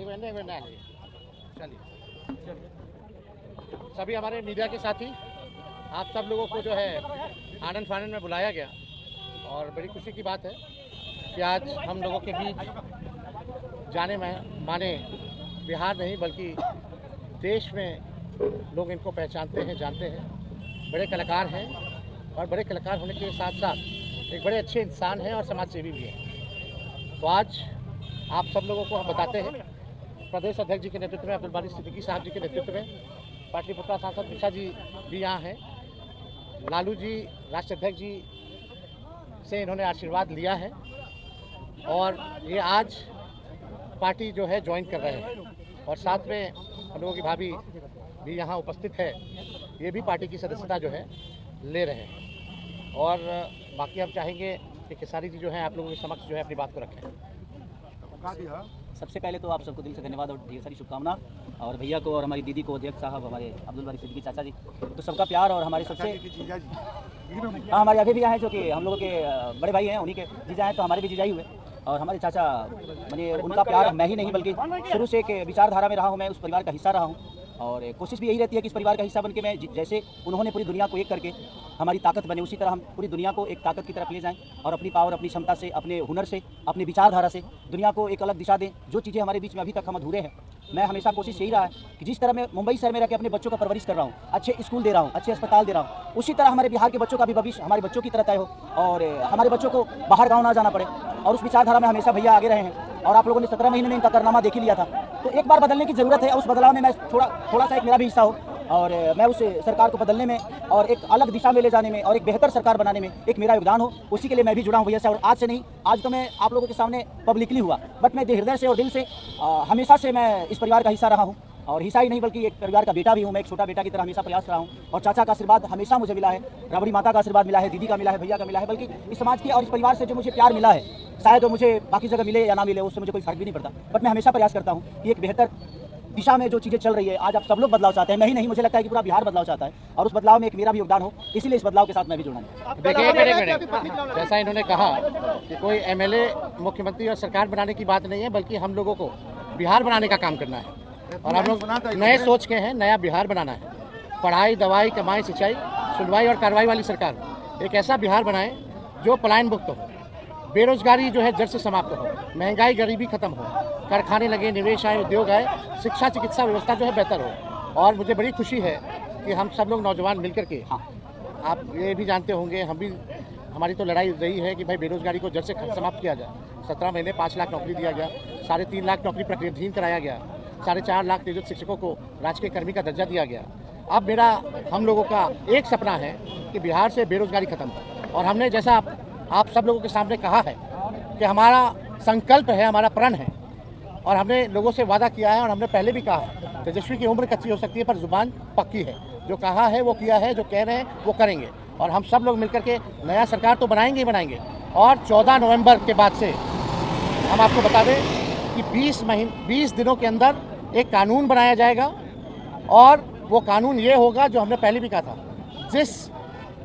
चलिए सभी हमारे मीडिया के साथी, आप सब लोगों को जो है आनंद फानंद में बुलाया गया और बड़ी खुशी की बात है कि आज हम लोगों के बीच जाने माने बिहार नहीं बल्कि देश में लोग इनको पहचानते हैं, जानते हैं। बड़े कलाकार हैं और बड़े कलाकार होने के साथ साथ एक बड़े अच्छे इंसान हैं और समाजसेवी भी हैं। तो आज आप सब लोगों को हम बताते हैं, प्रदेश अध्यक्ष जी के नेतृत्व में, अब्दुल बारी सिद्दीकी साहब जी के नेतृत्व में, पाटलिपुत्रा सांसद मिश्रा जी भी यहाँ हैं, लालू जी राष्ट्रीय अध्यक्ष जी से इन्होंने आशीर्वाद लिया है और ये आज पार्टी जो है ज्वाइन कर रहे हैं और साथ में हम लोगों की भाभी भी यहाँ उपस्थित है, ये भी पार्टी की सदस्यता जो है ले रहे हैं। और बाकी हम चाहेंगे कि खेसारी जी जो है आप लोगों के समक्ष जो है अपनी बात को रखें। सबसे पहले तो आप सबको दिल से धन्यवाद और ढेर सारी शुभकामना, और भैया को और हमारी दीदी को, अध्यक्ष साहब, हमारे अब्दुल बारी सिद्दीकी चाचा जी, तो सबका प्यार और हमारे सबसे हाँ हमारे आगे भी हैं जो कि हम लोगों के बड़े भाई हैं, उन्हीं के जीजा हैं, तो हमारे भी जीजा ही हुए। और हमारे चाचा मैंने उनका प्यार मैं ही नहीं बल्कि शुरू से एक विचारधारा में रहा हूँ, मैं उस परिवार का हिस्सा रहा हूँ और कोशिश भी यही रहती है कि इस परिवार का हिस्सा बन के मैं जैसे उन्होंने पूरी दुनिया को एक करके हमारी ताकत बने, उसी तरह हम पूरी दुनिया को एक ताकत की तरफ ले जाएं और अपनी पावर, अपनी क्षमता से, अपने हुनर से, अपनी विचारधारा से दुनिया को एक अलग दिशा दें। जो चीज़ें हमारे बीच में अभी तक हम अधूरे हैं, मैं हमेशा कोशिश यही रहा है कि जिस तरह मैं मुंबई शहर में रह के अपने बच्चों का परवरिश कर रहा हूँ, अच्छे स्कूल दे रहा हूँ, अच्छे अस्पताल दे रहा हूँ, उसी तरह हमारे बिहार के बच्चों का भी भविष्य हमारे बच्चों की तरह तय हो और हमारे बच्चों को बाहर गाँव ना जाना पड़े। और उस विचारधारा में हमेशा भैया आगे रहे हैं और आप लोगों ने 17 महीने में इनका कारनामा देख ही लिया था। तो एक बार बदलने की ज़रूरत है, उस बदलाव में मैं थोड़ा सा एक मेरा भी हिस्सा हो और मैं उस सरकार को बदलने में और एक अलग दिशा में ले जाने में और एक बेहतर सरकार बनाने में एक मेरा योगदान हो, उसी के लिए मैं भी जुड़ा हूँ भैया से। और आज से नहीं, आज तो मैं आप लोगों के सामने पब्लिकली हुआ, बट मैं हृदय से और दिल से हमेशा से मैं इस परिवार का हिस्सा रहा हूँ और हिस्सा ही नहीं बल्कि एक परिवार का बेटा भी हूँ। मैं एक छोटा बेटा की तरह हमेशा प्रयास रहा हूँ और चाचा का आशीर्वाद हमेशा मुझे मिला है, राबड़ी माता का आशीर्वाद मिला है, दीदी का मिला है, भैया का मिला है, बल्कि इस समाज के और इस परिवार से जो मुझे प्यार मिला है, शायद वो मुझे बाकी जगह मिले या ना मिले, उससे मुझे कोई फर्क भी नहीं पड़ता। बट मैं हमेशा प्रयास करता हूँ कि एक बेहतर दिशा में जो चीज़ें चल रही है, आज आप सब लोग बदलाव चाहते हैं, मैं ही नहीं, मुझे लगता है कि पूरा बिहार बदलाव चाहता है और उस बदलाव में एक मेरा भी योगदान हो, इसीलिए इस बदलाव के साथ मैं भी जुड़ा हूँ। देखिए, जैसा इन्होंने कहा कि कोई एमएलए, मुख्यमंत्री और सरकार बनाने की बात नहीं है बल्कि हम लोगों को बिहार बनाने का काम करना है और हम लोग नए सोच के हैं, नया बिहार बनाना है। पढ़ाई, दवाई, कमाई, सिंचाई, सुनवाई और कार्रवाई वाली सरकार, एक ऐसा बिहार बनाए जो पलायन मुक्त हो, बेरोजगारी जो है जड़ से समाप्त हो, महंगाई गरीबी खत्म हो, कारखाने लगे, निवेश आए, उद्योग आए, शिक्षा चिकित्सा व्यवस्था जो है बेहतर हो। और मुझे बड़ी खुशी है कि हम सब लोग नौजवान मिलकर के, आप ये भी जानते होंगे, हम भी, हमारी तो लड़ाई रही है कि भाई बेरोजगारी को जड़ से समाप्त किया जाए। 17 महीने 5 लाख नौकरी दिया गया, 3.5 लाख नौकरी प्रक्रियाधीन कराया गया, 4.5 लाख नियोजित शिक्षकों को राजकीय कर्मी का दर्जा दिया गया। अब हम लोगों का एक सपना है कि बिहार से बेरोजगारी खत्म हो और हमने, जैसा आप सब लोगों के सामने कहा है कि हमारा संकल्प है, हमारा प्रण है और हमने लोगों से वादा किया है और हमने पहले भी कहा है, तेजस्वी की उम्र कच्ची हो सकती है पर जुबान पक्की है। जो कहा है वो किया है, जो कह रहे हैं वो करेंगे और हम सब लोग मिलकर के नया सरकार तो बनाएंगे ही बनाएंगे। और 14 नवंबर के बाद से हम आपको बता दें कि 20 दिनों के अंदर एक कानून बनाया जाएगा और वो कानून ये होगा जो हमने पहले भी कहा था, जिस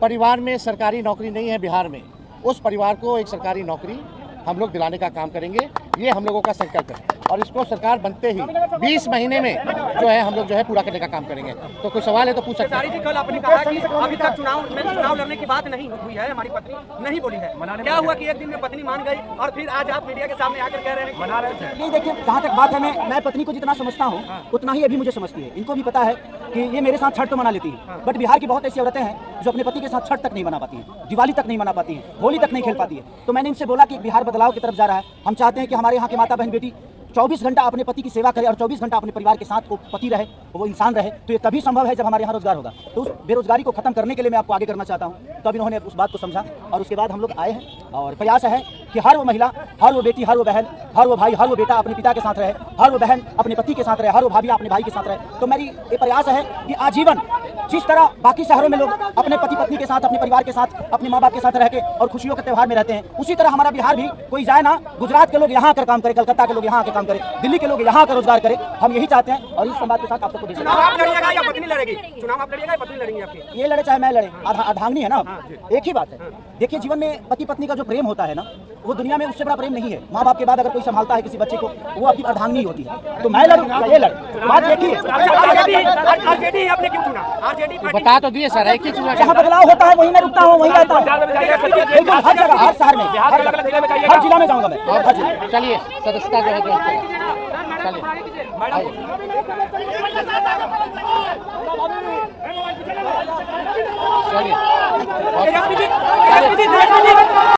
परिवार में सरकारी नौकरी नहीं है बिहार में, उस परिवार को एक सरकारी नौकरी हम लोग दिलाने का काम करेंगे। ये हम लोगों का संकल्प है और इसको सरकार बनते ही 20 महीने में जो है हम लोग जो है पूरा करने का काम करेंगे। तो कोई सवाल है तो पूछ सकते हैं। कल आपने कहा कि अभी तक चुनाव लड़ने की बात नहीं हुई है, हमारी पत्नी नहीं बोली है, क्या हुआ कि एक दिन में पत्नी मान गई और फिर आज आप मीडिया के सामने आकर कह रहे हैं मना रहे थे? नहीं, देखिए, जहाँ तक बात है, मैं पत्नी को जितना समझता हूँ उतना ही अभी मुझे समझती है। इनको भी पता है कि ये मेरे साथ छठ तो मना लेती है, बट बिहार की बहुत ऐसी औरतें हैं जो अपने पति के साथ छठ तक नहीं मना पाती हैं, दिवाली तक नहीं मना पाती हैं, होली तक नहीं खेल पाती है। तो मैंने इनसे बोला कि बिहार बदलाव की तरफ जा रहा है, हम चाहते हैं कि हमारे यहाँ की माता बहन बेटी 24 घंटा अपने पति की सेवा करे और 24 घंटा अपने परिवार के साथ वो पति रहे, वो इंसान रहे। तो ये तभी संभव है जब हमारे यहाँ रोजगार होगा। तो उस बेरोजगारी को खत्म करने के लिए मैं आपको आगे करना चाहता हूँ। तब इन्होंने उस बात को समझा और उसके बाद हम लोग आए हैं और प्रयास है कि हर वो महिला, हर वो बेटी, हर वो बहन, हर वो भाई, हर वो बेटा अपने पिता के साथ रहे, हर वो बहन अपने पति के साथ रहे, हर वो भाभी अपने भाई के साथ रहे। तो मेरी ये प्रयास है कि आजीवन जिस तरह बाकी शहरों में लोग अपने पति पत्नी के साथ, अपने परिवार के साथ, अपने माँ बाप के साथ रह के और खुशियों के त्यौहार में रहते हैं, उसी तरह हमारा बिहार भी कोई जाए ना, गुजरात के लोग यहाँ आकर काम करे, कलकत्ता के लोग यहाँ आकर काम करे, दिल्ली के लोग यहाँ आकर रोजगार करे। हम यही चाहते हैं और इस संवाद के साथ आप सबको चुनाव आप लड़िएगा या पत्नी लड़ेगी? चुनाव आप लड़िएगा या पत्नी लड़ेंगी आपकी? ये लड़े चाहे मैं लड़े, अर्धांगिनी है ना, एक ही बात है। देखिए, जीवन में पति पत्नी का जो प्रेम होता है ना, वो दुनिया में उससे बड़ा प्रेम नहीं है। माँ बाप के बाद अगर कोई संभालता है किसी बच्चे को, वो आपकी अर्धांगिनी होती है। तो मैं लड़ूं या ये लड़, बात देखिए। आरजेडी आपने क्यों चुना? आरजेडी बता तो दिए सर, एक ही चुना। जहाँ बदलाव होता है वहीं मैं रुकता हूँ, वहीं रहता हूँ। बिल्कुल हर जगह, हर शहर में, हर जिला में जाऊँगा मैं। चलिए सदस्यता जो है चलिए चलिए।